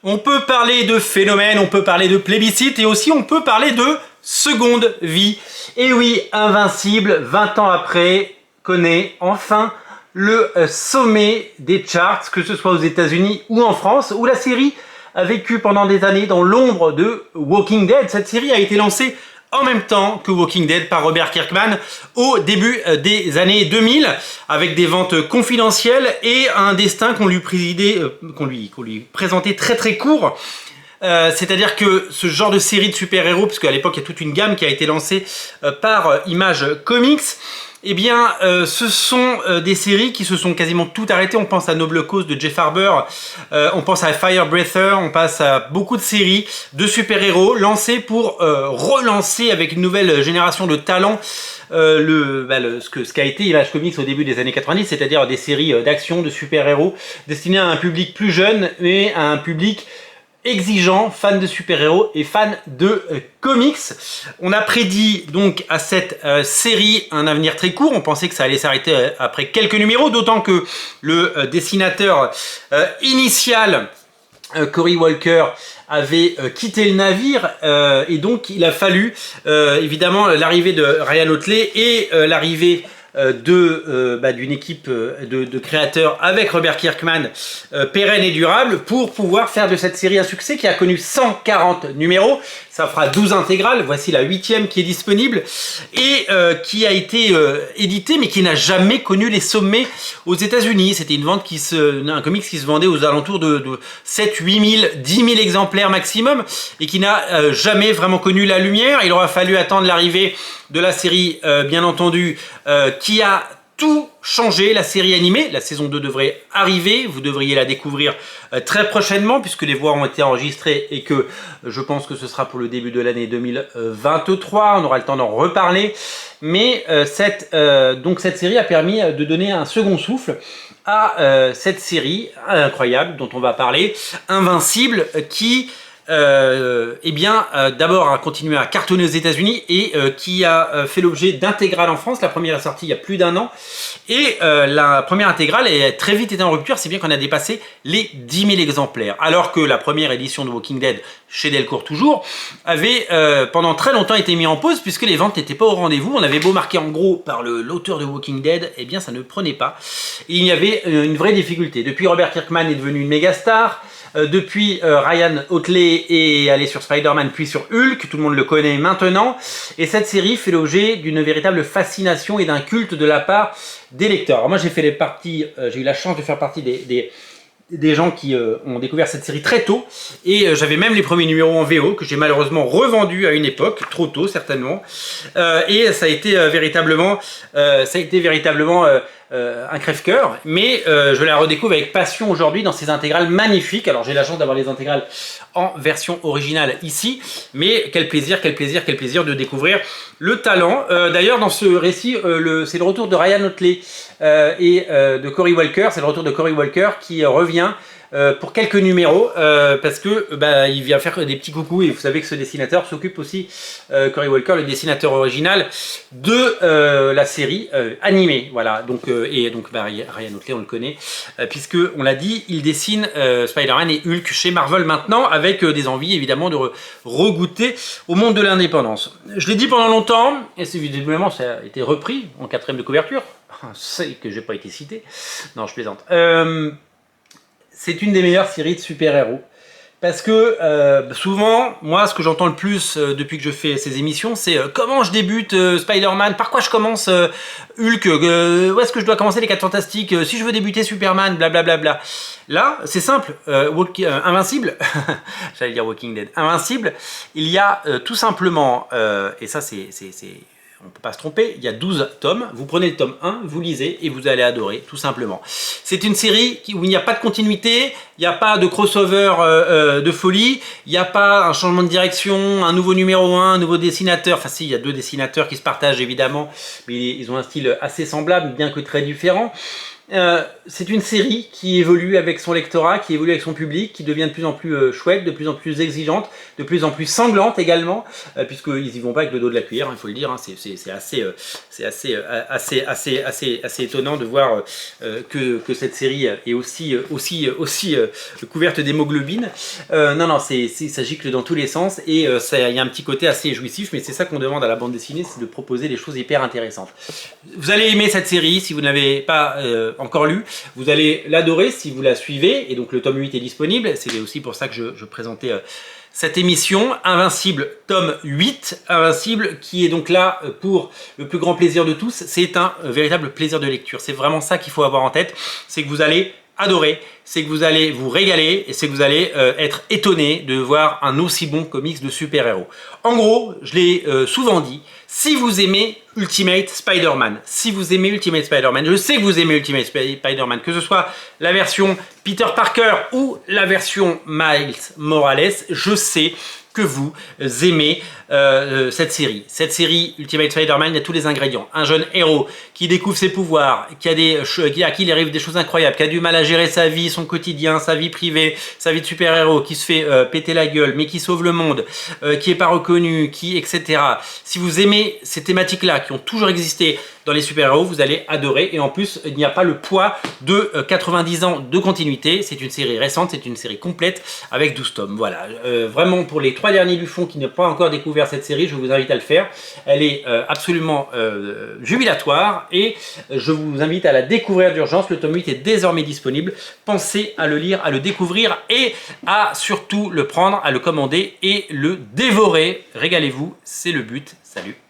On peut parler de phénomène, on peut parler de plébiscite et aussi on peut parler de seconde vie. Et oui, Invincible, 20 ans après, connaît enfin le sommet des charts, que ce soit aux États-Unis ou en France, où la série a vécu pendant des années dans l'ombre de Walking Dead. Cette série a été lancée en même temps que Walking Dead par Robert Kirkman au début des années 2000, avec des ventes confidentielles et un destin qu'on lui présentait très très court. C'est-à-dire que ce genre de série de super-héros, puisqu'à l'époque il y a toute une gamme qui a été lancée par Image Comics, eh bien, ce sont des séries qui se sont quasiment toutes arrêtées. On pense à Noble Cause de Jeff Harber, on pense à Firebreather, on passe à beaucoup de séries de super-héros lancées pour relancer avec une nouvelle génération de talents ce qu'a été Image Comics au début des années 90, c'est-à-dire des séries d'action, de super-héros destinées à un public plus jeune, mais à un public exigeant, fan de super-héros et fan de comics. On a prédit donc à cette série un avenir très court. On pensait que ça allait s'arrêter après quelques numéros, d'autant que le dessinateur initial, Cory Walker, avait quitté le navire et donc il a fallu évidemment l'arrivée de Ryan Otley et l'arrivée d'une équipe de créateurs avec Robert Kirkman pérenne et durable pour pouvoir faire de cette série un succès qui a connu 140 numéros. Ça fera 12 intégrales. Voici la 8e qui est disponible et qui a été éditée mais qui n'a jamais connu les sommets aux États-Unis. C'était un comics qui se vendait aux alentours de 7, 8 000, 10 000 exemplaires maximum et qui n'a jamais vraiment connu la lumière. Il aura fallu attendre l'arrivée de la série, bien entendu, qui a tout changé, la série animée. La saison 2 devrait arriver, vous devriez la découvrir très prochainement puisque les voix ont été enregistrées et que je pense que ce sera pour le début de l'année 2023, on aura le temps d'en reparler. Mais cette série a permis de donner un second souffle à cette série incroyable dont on va parler, Invincible, qui d'abord a continué à cartonner aux États-Unis et qui a fait l'objet d'intégrales en France. La première est sortie il y a plus d'1 an et la première intégrale est très vite été en rupture, si bien qu'on a dépassé les 10 000 exemplaires. Alors que la première édition de Walking Dead, chez Delcourt toujours, avait pendant très longtemps été mis en pause puisque les ventes n'étaient pas au rendez-vous. On avait beau marquer en gros par l'auteur de Walking Dead, eh bien ça ne prenait pas. Et il y avait une vraie difficulté. Depuis, Robert Kirkman est devenu une méga star. Depuis, Ryan Otley est allé sur Spider-Man puis sur Hulk, tout le monde le connaît maintenant, et cette série fait l'objet d'une véritable fascination et d'un culte de la part des lecteurs. Alors moi j'ai eu la chance de faire partie des gens qui ont découvert cette série très tôt, et j'avais même les premiers numéros en VO que j'ai malheureusement revendus à une époque, trop tôt certainement, et ça a été véritablement un crève-cœur, mais je la redécouvre avec passion aujourd'hui dans ces intégrales magnifiques. Alors j'ai la chance d'avoir les intégrales en version originale ici, mais quel plaisir de découvrir le talent. D'ailleurs dans ce récit, c'est le retour de Ryan Otley et de Cory Walker, c'est le retour de Cory Walker qui revient pour quelques numéros parce que il vient faire des petits coucous et vous savez que ce dessinateur s'occupe aussi, Cory Walker, le dessinateur original de la série animée. Voilà, donc Ryan Otley on le connaît puisque on l'a dit, il dessine Spider-Man et Hulk chez Marvel maintenant avec des envies évidemment de regoûter au monde de l'indépendance. Je l'ai dit pendant longtemps et visiblement ça a été repris en 4e de couverture. C'est que j'ai pas été cité. Non, je plaisante. C'est une des meilleures séries de super-héros. Parce que souvent, moi, ce que j'entends le plus depuis que je fais ces émissions, c'est comment je débute Spider-Man, par quoi je commence Hulk, où est-ce que je dois commencer les 4 Fantastiques, si je veux débuter Superman, blablabla. Là, c'est simple, Invincible, j'allais dire Walking Dead, Invincible, il y a tout simplement, et ça on ne peut pas se tromper, il y a 12 tomes, vous prenez le tome 1, vous lisez et vous allez adorer, tout simplement. C'est une série où il n'y a pas de continuité, il n'y a pas de crossover de folie, il n'y a pas un changement de direction, un nouveau numéro 1, un nouveau dessinateur, enfin si, il y a 2 dessinateurs qui se partagent évidemment, mais ils ont un style assez semblable, bien que très différent. C'est une série qui évolue avec son lectorat, qui évolue avec son public, qui devient de plus en plus chouette, de plus en plus exigeante, de plus en plus sanglante également, puisqu'ils y vont pas avec le dos de la cuillère, il faut le dire, hein, c'est assez étonnant de voir que cette série est aussi couverte d'hémoglobine. Non, ça gicle dans tous les sens, et il y a un petit côté assez jouissif, mais c'est ça qu'on demande à la bande dessinée, c'est de proposer des choses hyper intéressantes. Vous allez aimer cette série si vous n'avez pas encore lu, vous allez l'adorer si vous la suivez, et donc le tome 8 est disponible, c'est aussi pour ça que je présentais cette émission. Invincible tome 8, Invincible qui est donc là pour le plus grand plaisir de tous, c'est un véritable plaisir de lecture, c'est vraiment ça qu'il faut avoir en tête, c'est que vous allez adorer, c'est que vous allez vous régaler, et c'est que vous allez être étonné de voir un aussi bon comics de super-héros. En gros, je l'ai souvent dit, si vous aimez Ultimate Spider-Man, je sais que vous aimez Ultimate Spider-Man, que ce soit la version Peter Parker ou la version Miles Morales, je sais que vous aimez cette série. Cette série Ultimate Spider-Man, il y a tous les ingrédients. Un jeune héros qui découvre ses pouvoirs, à qui il arrive des choses incroyables, qui a du mal à gérer sa vie, son quotidien, sa vie privée, sa vie de super-héros, qui se fait péter la gueule, mais qui sauve le monde, qui n'est pas reconnu, etc. Si vous aimez ces thématiques-là, qui ont toujours existé dans les super-héros, vous allez adorer. Et en plus, il n'y a pas le poids de 90 ans de continuité. C'est une série récente, c'est une série complète avec 12 tomes. Voilà, vraiment pour les 3 derniers du fond qui n'ont pas encore découvert cette série, je vous invite à le faire. Elle est absolument jubilatoire, et je vous invite à la découvrir d'urgence. Le tome 8 est désormais disponible. Pensez à le lire, à le découvrir, et à surtout le prendre, à le commander et le dévorer. Régalez-vous, c'est le but. Salut!